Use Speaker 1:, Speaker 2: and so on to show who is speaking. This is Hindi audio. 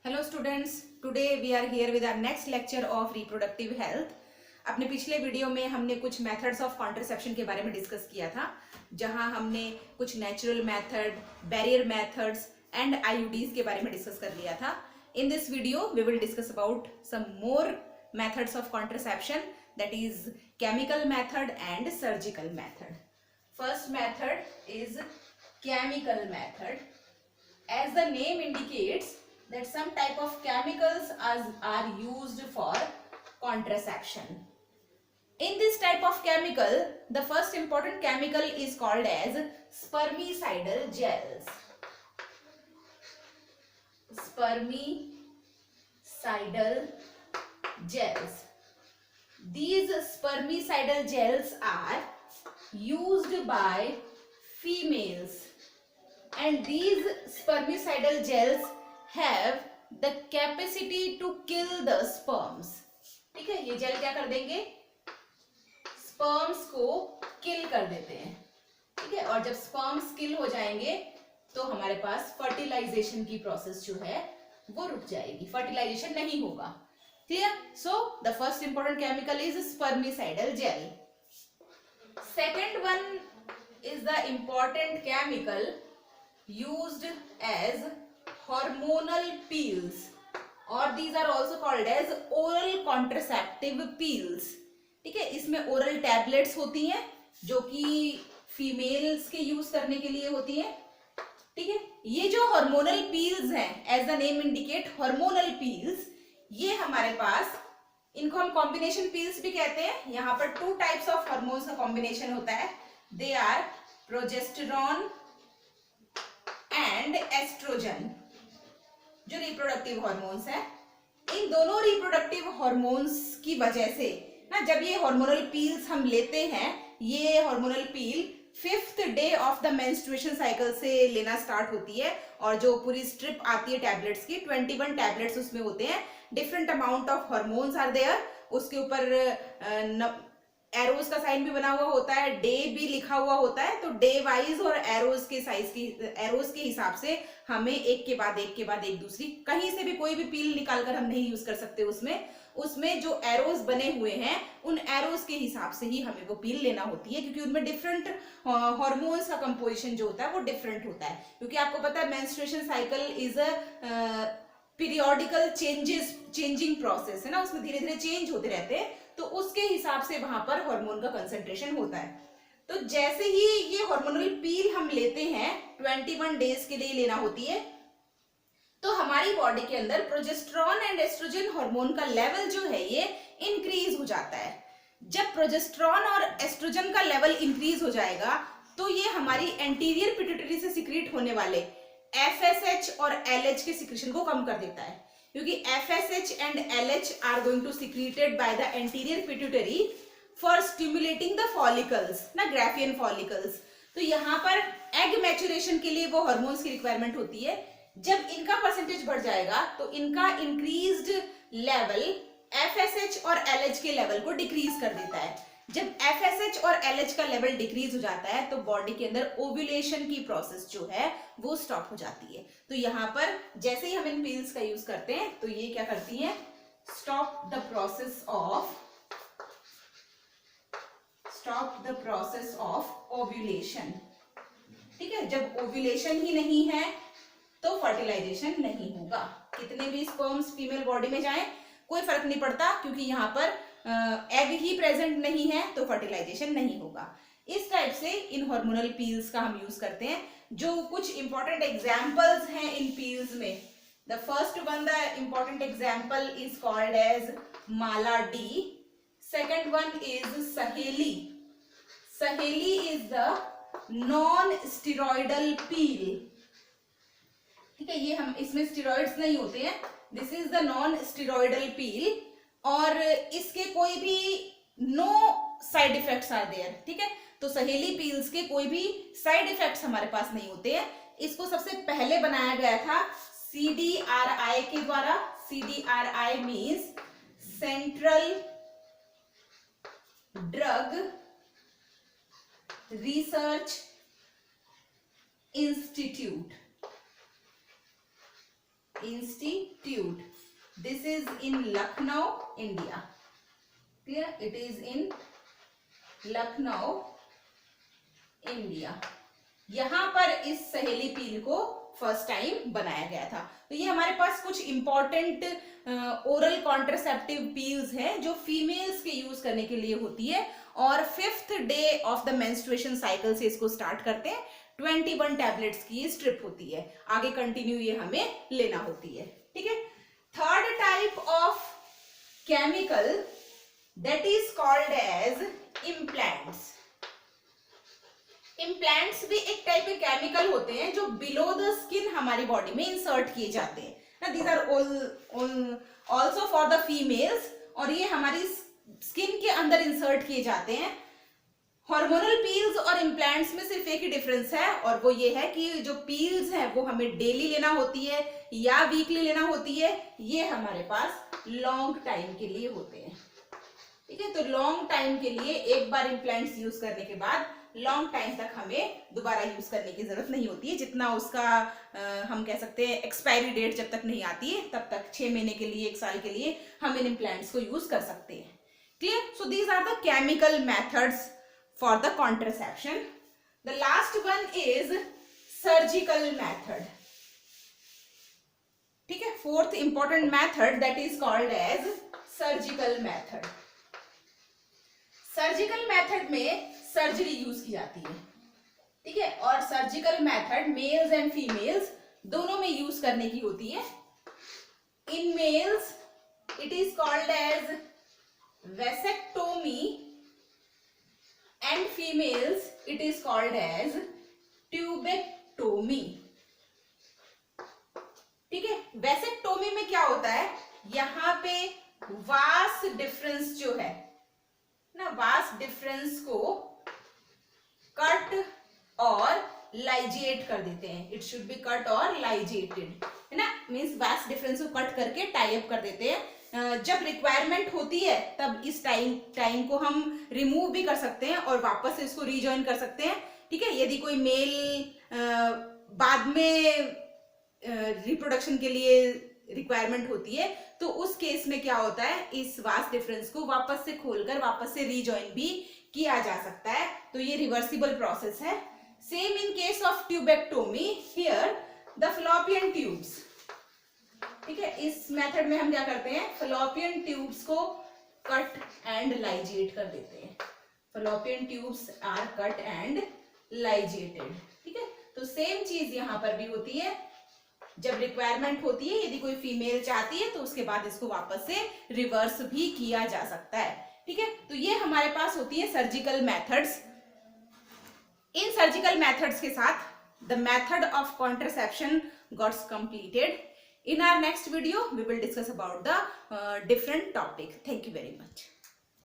Speaker 1: Hello students, today we are here with our next lecture of reproductive health. अपने पिछले वीडियो में हमने कुछ मेथड्स ऑफ कॉन्ट्रसेप्शन के बारे में डिस्कस किया था, जहां हमने कुछ natural method, barrier methods and IUDs के बारे में डिस्कस कर लिया था। In this video we will discuss about some more methods of contraception, that is chemical method and surgical method. First method is chemical method. As the name indicates that some type of chemicals are used for contraception. In this type of chemical, the first important chemical is called as spermicidal gels. Spermicidal gels. These spermicidal gels are used by females. And these spermicidal gels have the capacity to kill the sperms. ठीक है, ये जेल क्या कर देंगे, स्पर्म्स को किल कर देते हैं. ठीक है, और जब स्पर्म्स किल हो जाएंगे तो हमारे पास फर्टिलाइजेशन की प्रोसेस जो है वो रुक जाएगी, फर्टिलाइजेशन नहीं होगा. Clear? So the first important chemical is spermicidal gel. Second one is the important chemical used as hormonal pills, or these are also called as oral contraceptive pills. ठीक है, इसमें ओरल टैबलेट्स होती हैं जो कि फीमेल्स के यूज करने के लिए होती हैं. ठीक है, ये जो हार्मोनल पील्स हैं, as the name indicate hormonal pills, ये हमारे पास, इनको हम कॉम्बिनेशन पील्स भी कहते हैं. यहाँ पर टू टाइप्स ऑफ हार्मोन्स का कॉम्बिनेशन होता है. They are progesterone and estrogen, जो रिप्रोडक्टिव हार्मोन्स है. इन दोनों रिप्रोडक्टिव हार्मोन्स की वजह से ना, जब ये हार्मोनल पील्स हम लेते हैं, ये hormonal peel 5th day of the menstruation cycle से लेना स्टार्ट होती है, और जो पूरी स्ट्रिप आती है टैबलेट्स की, 21 टैबलेट्स उसमें होते हैं. Different amount of hormones are there. उसके ऊपर एरोज का साइन भी बना हुआ होता है, डे भी लिखा हुआ होता है. तो डे वाइज और एरोज के साइज की, एरोज के हिसाब से हमें एक के बाद एक दूसरी, कहीं से भी कोई भी पील निकालकर हम नहीं यूज कर सकते. उसमें जो एरोज बने हुए हैं, उन एरोज के हिसाब से ही हमें वो पील लेना होती है, क्योंकि उनमें डिफरेंट हार्मोन्स का कंपोजिशन जो होता है वो डिफरेंट होता है. क्योंकि आपको पता है menstruation cycle is a periodical changing process है ना, उसमें धीरे धीरे चेंज होते रहते हैं. तो उसके हिसाब से वहां पर हार्मोन का कंसंट्रेशन होता है. तो जैसे ही ये हार्मोनल पील हम लेते हैं, 21 डेज के लिए लेना होती है, तो हमारी बॉडी के अंदर प्रोजेस्टेरॉन एंड एस्ट्रोजन हार्मोन का लेवल जो है ये इंक्रीज हो जाता है. जब प्रोजेस्टेरॉन और एस्ट्रोजन का लेवल इंक्रीज हो जाएगा, तो ये हमारी एंटीरियर पिट्यूटरी से सिक्रीट होने वाले FSH और LH के सिक्रीशन को कम कर देता है. क्योंकि FSH and LH are going to secreted by the anterior pituitary for stimulating the follicles, ना ग्राफियन follicles. तो यहाँ पर एग मैचुरेशन के लिए वो हार्मोन्स की रिक्वायरमेंट होती है. जब इनका परसेंटेज बढ़ जाएगा तो इनका इंक्रीज्ड लेवल FSH और LH के लेवल को डिक्रीज कर देता है. जब FSH और LH का लेवल डिक्रीज हो जाता है तो बॉडी के अंदर ओव्यूलेशन की प्रोसेस जो है वो स्टॉप हो जाती है. तो यहाँ पर जैसे ही हम इन पिल्स का यूज करते हैं तो ये क्या करती हैं, stop the process of ovulation. ठीक है, जब ओव्यूलेशन ही नहीं है तो फर्टिलाइजेशन नहीं होगा. कितने भी स्पर्म्स फीमेल बॉडी में जाएं कोई फर्क नहीं पड़ता, क्योंकि यहाँ पर एग ही प्रेजेंट नहीं है तो फर्टिलाइजेशन नहीं होगा. इस टाइप से इन हार्मोनल पील्स का हम यूज करते हैं. जो कुछ इंपॉर्टेंट एग्जांपल्स हैं इन पील्स में, the first one, the important example is called as Mala D. Second one is Saheli. Saheli is the non steroidal pill. ठीक है, ये हम, इसमें स्टेरॉइड्स नहीं होते हैं. This is the non steroidal pill, और इसके कोई भी no side effects are there. ठीक है, तो सहेली पील्स के कोई भी साइड इफेक्ट्स हमारे पास नहीं होते हैं. इसको सबसे पहले बनाया गया था CDRI के द्वारा. CDRI means central drug research institute. Institute. This is in Lucknow, India. Clear? It is in Lucknow, India. यहाँ पर इस सहेली पील को फर्स्ट टाइम बनाया गया था। तो ये हमारे पास कुछ इंपॉर्टेंट ओरल कॉन्ट्रासेप्टिव पील्स हैं जो फीमेल्स के यूज करने के लिए होती है, और 5th day of the menstruation cycle से इसको स्टार्ट करते हैं। 21 टैबलेट्स की स्ट्रिप होती है, आगे कंटिन्यू ये हमें लेना होती है। ठीक है। Third type of chemical that is called as implants. Implants भी एक टाइप के केमिकल होते हैं जो बिलो द स्किन हमारी बॉडी में इंसर्ट किए जाते हैं ना। These are also for the females, और ये हमारी स्किन के अंदर इंसर्ट किए जाते हैं। हार्मोनल पील्स और इम्प्लांट्स में सिर्फ एक ही डिफरेंस है, और वो ये है कि जो पील्स है वो हमें डेली लेना होती है या वीकली लेना होती है। ये हमारे पास लॉन्ग टाइम के लिए होते हैं। ठीक है। तो लॉन्ग टाइम के लिए एक बार इम्प्लांट्स यूज करने के बाद लॉन्ग टाइम तक हमें दोबारा यूज करने की जरूरत नहीं होती है। जितना उसका हम कह सकते हैं एक्सपायरी डेट जब तक नहीं आती है तब तक 6 महीने के लिए, 1 साल के लिए हम इन इम्प्लांट्स को यूज कर सकते हैं। Clear? So these are the chemical methods for the contraception. The last one is surgical method. ठीक है। Fourth important method that is called as surgical method. Surgical method में सर्जरी यूज की जाती है। ठीक है। और surgical method males and females दोनों में यूज करने की होती है। In males it is called as vasectomy, and females it is called as tubectomy. ठीक है। वेसेक्टोमी में क्या होता है, यहाँ पे वास डिफरेंस जो है ना, वास डिफरेंस को कट और लाइजेट कर देते हैं। इट शुड बी कट और लाइजेटेड, है ना। मीन्स वास डिफरेंस को कट करके टाई अप कर देते हैं। जब रिक्वायरमेंट होती है तब इस टाइम को हम रिमूव भी कर सकते हैं और वापस से इसको रीजॉइन कर सकते हैं। ठीक है। यदि कोई मेल बाद में रिप्रोडक्शन के लिए रिक्वायरमेंट होती है तो उस केस में क्या होता है, इस वास डिफरेंस को वापस से खोलकर वापस से रीजॉइन भी किया जा सकता है। तो ये रिवर्सिबल प्रोसेस है। Same in case of tubectomy, here the fallopian tubes. ठीक है। इस मेथड में हम क्या करते हैं, फैलोपियन ट्यूब्स को कट एंड लाइजेट कर देते हैं। Fallopian tubes are cut and ligated. ठीक है। तो सेम चीज यहां पर भी होती है। जब रिक्वायरमेंट होती है, यदि कोई फीमेल चाहती है तो उसके बाद इसको वापस से रिवर्स भी किया जा सकता है। ठीक है। तो ये हमारे पास होती है सर्जिकल मेथड्स। इन सर्जिकल मेथड्स के साथ the method of contraception gots completed. In our next video, we will discuss about the different topic. Thank you very much.